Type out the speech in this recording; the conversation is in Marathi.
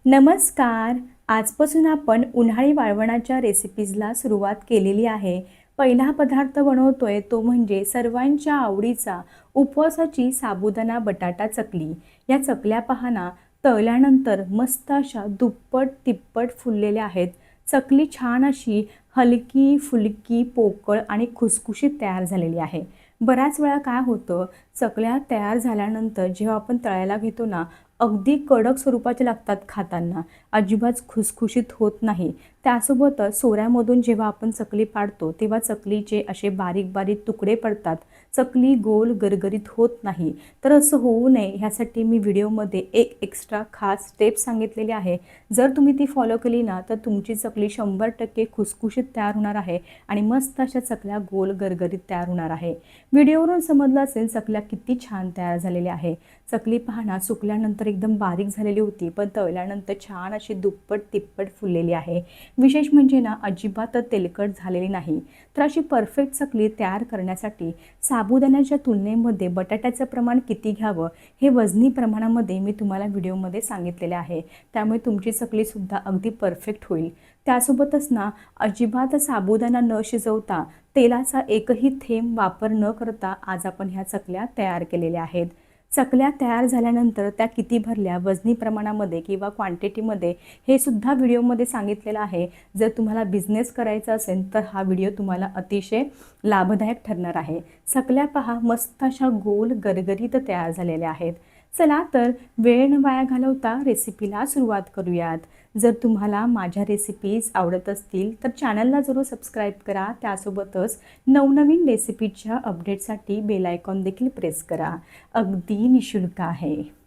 नमस्कार. आजपासून आपण उन्हाळी वाळवणाच्या रेसिपीजला सुरुवात केलेली आहे. पहिला पदार्थ बनवतोय तो म्हणजे सर्वांच्या आवडीचा उपवासाची साबुदाणा बटाटा चकली. या चकल्या पहा ना, तळल्यानंतर मस्त अशा दुप्पट तिप्पट फुललेल्या आहेत. चकली छान अशी हलकी फुलकी पोकळ आणि खुसखुशीत तयार झालेली आहे. बऱ्याच वेळा काय होतं, चकल्या तयार झाल्यानंतर जेव्हा आपण तळायला घेतो ना, अगदी कडक स्वरूपाचे लागतात खाताना, अजिबात खुसखुशीत होत नाही. त्यासोबतच सोऱ्यामधून जेव्हा आपण चकली पाडतो तेव्हा चकलीचे असे बारीक बारीक तुकडे पडतात. चकली गोल गरगरीत होत नाही. तर असं होऊ नये ह्यासाठी मी व्हिडिओमध्ये एक एक्स्ट्रा खास स्टेप सांगितलेली आहे. जर तुम्ही ती फॉलो केली ना, तर तुमची चकली 100% खुसखुशीत तयार होणार आहे आणि मस्त अशा चकल्या गोल गरगरीत तयार होणार आहे. व्हिडिओवरून समजलं असेल चकल्या किती छान तयार झालेल्या आहे. चकली पाहणा सुकल्यानंतर एकदम बारीक झालेली होती, पण तळल्यानंतर छान अशी दुप्पट तिप्पट फुललेली आहे. विशेष म्हणजे ना, अजिबात तेलकट झालेली नाही. तर अशी परफेक्ट चकली तयार करण्यासाठी साबुदाण्याच्या तुलनेमध्ये बटाट्याचं प्रमाण किती घ्यावं हे वजनी प्रमाणामध्ये मी तुम्हाला व्हिडिओमध्ये सांगितलेले आहे. त्यामुळे तुमची चकलीसुद्धा अगदी परफेक्ट होईल. त्यासोबतच ना, अजिबात साबुदाणा न शिजवता तेलाचा एकही थेंब वापर न करता आज आपण ह्या चकल्या तयार केलेल्या आहेत. चकल्या तयार झाल्यानंतर त्या किती भरल्या वजनी प्रमाणामध्ये किंवा क्वांटिटीमध्ये हे सुद्धा व्हिडिओमध्ये सांगितलेलं आहे. जर तुम्हाला बिझनेस करायचा असेल तर हा व्हिडिओ तुम्हाला अतिशय लाभदायक ठरणार आहे. चकल्या पहा मस्त अशा गोल गरगरीत तयार झालेल्या आहेत. चला तर वेळ न वाया घालवता रेसिपीला सुरुवात करूयात. जर तुम्हाला माझ्या रेसिपीज आवडत असतील तर चॅनलला जरूर सबस्क्राईब करा. त्यासोबतच नवनवीन रेसिपीच्या अपडेटसाठी बेल आयकॉन देखील प्रेस करा. अगदी निशुल्क आहे.